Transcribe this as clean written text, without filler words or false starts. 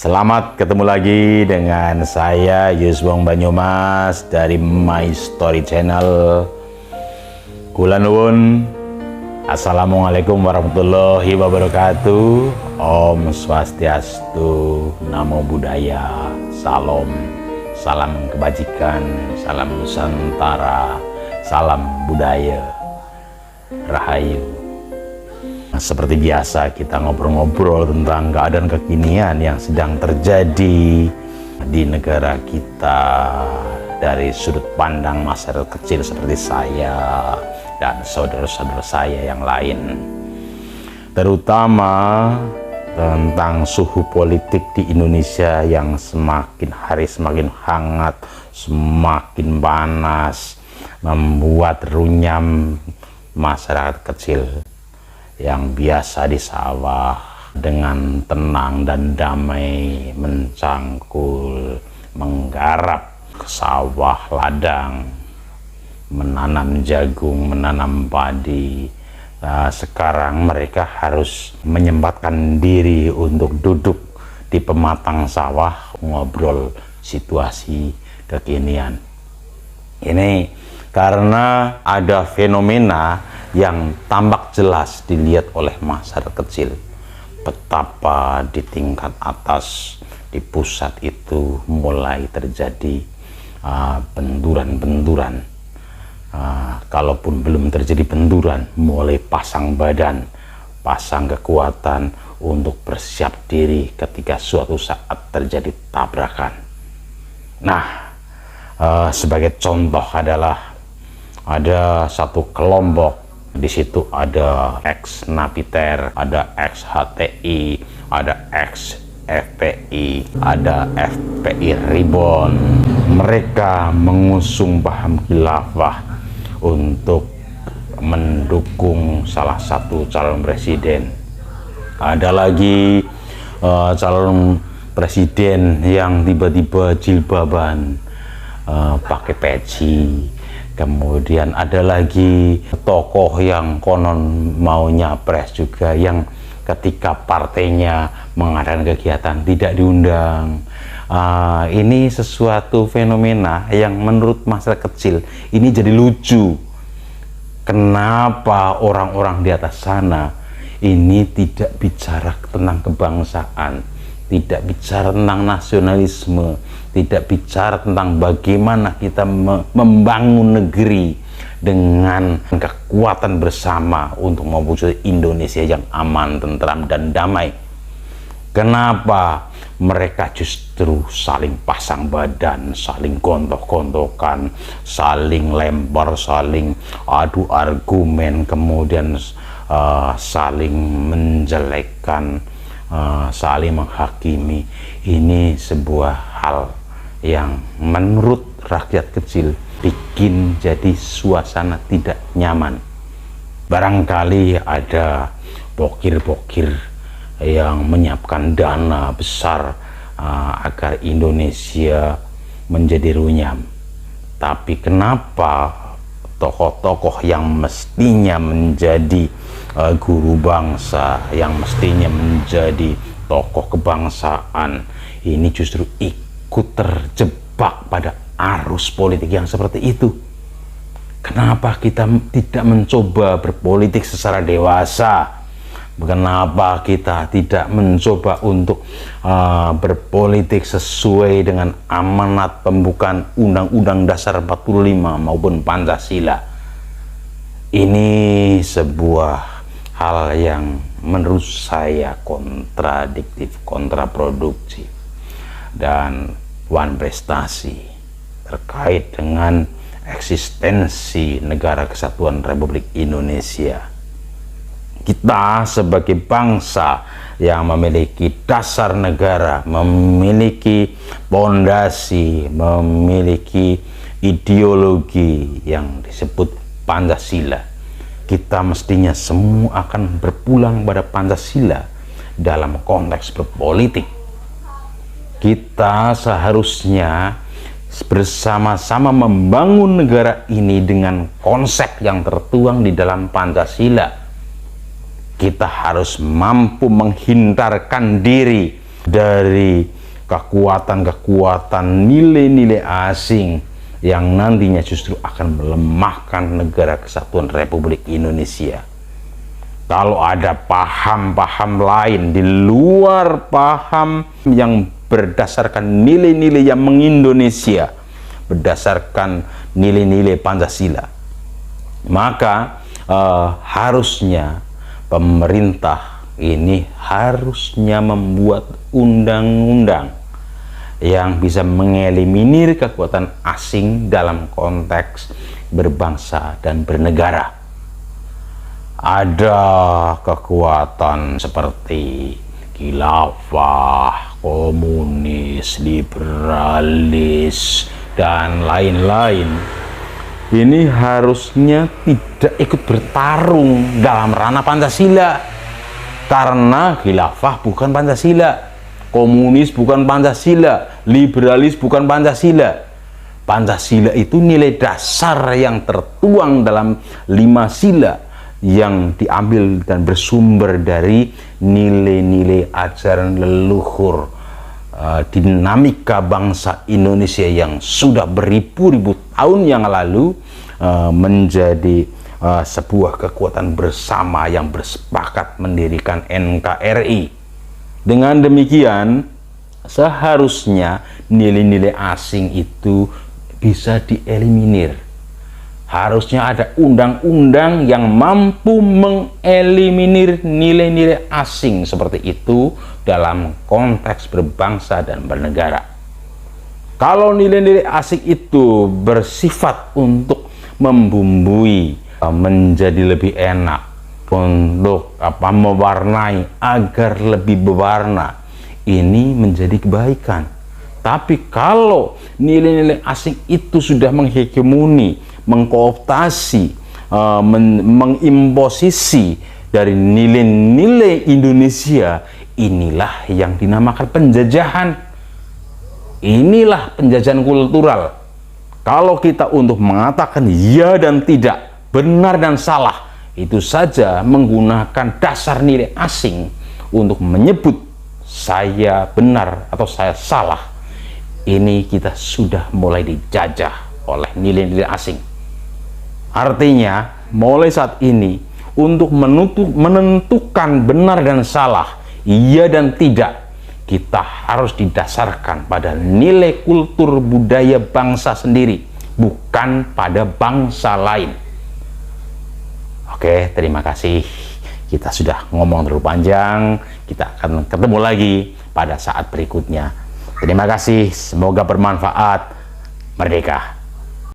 Selamat ketemu lagi dengan saya Yuswong Banyumas dari My Story Channel. Kula nuwun. Assalamualaikum warahmatullahi wabarakatuh. Om Swastiastu, Namo Buddhaya, Salam, salam kebajikan, salam Nusantara, salam budaya, Rahayu. Seperti biasa kita ngobrol-ngobrol tentang keadaan kekinian yang sedang terjadi di negara kita dari sudut pandang masyarakat kecil seperti saya dan saudara-saudara saya yang lain, terutama tentang suhu politik di Indonesia yang semakin hari semakin hangat, semakin panas, membuat runyam masyarakat kecil yang biasa di sawah dengan tenang dan damai mencangkul, menggarap ke sawah ladang, menanam jagung, menanam padi. Nah, sekarang mereka harus menyempatkan diri untuk duduk di pematang sawah ngobrol situasi kekinian. Ini karena ada fenomena yang tampak jelas dilihat oleh masyarakat kecil, betapa di tingkat atas, di pusat itu mulai terjadi benturan-benturan. Kalaupun belum terjadi benturan, mulai pasang badan, pasang kekuatan untuk bersiap diri ketika suatu saat terjadi tabrakan. Nah, sebagai contoh adalah ada satu kelompok. Di situ ada ex Napiter, ada ex HTI, ada ex FPI, ada FPI Reborn. Mereka mengusung paham khilafah untuk mendukung salah satu calon presiden. Ada lagi calon presiden yang tiba-tiba jilbaban, pakai peci. Kemudian ada lagi tokoh yang konon mau nyapres juga, yang ketika partainya mengadakan kegiatan tidak diundang. Ini sesuatu fenomena yang menurut masyarakat kecil ini jadi lucu. Kenapa orang-orang di atas sana ini tidak bicara tentang kebangsaan, tidak bicara tentang nasionalisme, tidak bicara tentang bagaimana kita membangun negeri dengan kekuatan bersama untuk mewujudkan Indonesia yang aman, tentram, dan damai. Kenapa mereka justru saling pasang badan, saling gontok-gontokan, saling lempar, saling adu argumen, kemudian saling menjelekkan, saling menghakimi. Ini sebuah hal yang menurut rakyat kecil bikin jadi suasana tidak nyaman. Barangkali ada pokir-pokir yang menyiapkan dana besar agar Indonesia menjadi runyam. Tapi kenapa tokoh-tokoh yang mestinya menjadi guru bangsa, yang mestinya menjadi tokoh kebangsaan, ini justru ikut terjebak pada arus politik yang seperti itu? Kenapa kita tidak mencoba berpolitik secara dewasa? Kenapa kita tidak mencoba untuk berpolitik sesuai dengan amanat pembukaan Undang-Undang Dasar 45 maupun Pancasila? Ini sebuah hal yang menurut saya kontradiktif, kontraproduktif, dan wan prestasi terkait dengan eksistensi Negara Kesatuan Republik Indonesia. Kita sebagai bangsa yang memiliki dasar negara, memiliki pondasi, memiliki ideologi yang disebut Pancasila, kita mestinya semua akan berpulang pada Pancasila dalam konteks berpolitik. Kita seharusnya bersama-sama membangun negara ini dengan konsep yang tertuang di dalam Pancasila. Kita harus mampu menghindarkan diri dari kekuatan-kekuatan nilai-nilai asing yang nantinya justru akan melemahkan negara kesatuan Republik Indonesia. Kalau ada paham-paham lain di luar paham yang berdasarkan nilai-nilai yang mengindonesia, berdasarkan nilai-nilai Pancasila, maka harusnya pemerintah ini harusnya membuat undang-undang yang bisa mengeliminir kekuatan asing dalam konteks berbangsa dan bernegara. Ada kekuatan seperti khilafah, komunis, liberalis, dan lain-lain. Ini harusnya tidak ikut bertarung dalam ranah Pancasila, karena khilafah bukan Pancasila, komunis bukan Pancasila, liberalis bukan Pancasila. Pancasila itu nilai dasar yang tertuang dalam 5 sila yang diambil dan bersumber dari nilai-nilai ajaran leluhur, dinamika bangsa Indonesia yang sudah beribu-ribu tahun yang lalu menjadi sebuah kekuatan bersama yang bersepakat mendirikan NKRI. Dengan demikian, seharusnya nilai-nilai asing itu bisa dieliminir. Harusnya ada undang-undang yang mampu mengeliminir nilai-nilai asing seperti itu dalam konteks berbangsa dan bernegara. Kalau nilai-nilai asing itu bersifat untuk membumbui, menjadi lebih enak, untuk mewarnai agar lebih berwarna, ini menjadi kebaikan. Tapi kalau nilai-nilai asing itu sudah menghegemoni, mengkooptasi, mengimposisi dari nilai-nilai Indonesia, inilah yang dinamakan penjajahan. Inilah penjajahan kultural. Kalau kita untuk mengatakan ya dan tidak, benar dan salah, itu saja menggunakan dasar nilai asing untuk menyebut saya benar atau saya salah, ini kita sudah mulai dijajah oleh nilai-nilai asing. Artinya, mulai saat ini, untuk menentukan benar dan salah, iya dan tidak, kita harus didasarkan pada nilai kultur budaya bangsa sendiri, bukan pada bangsa lain. Oke, terima kasih. Kita sudah ngomong terlalu panjang, kita akan ketemu lagi pada saat berikutnya. Terima kasih, semoga bermanfaat. Merdeka!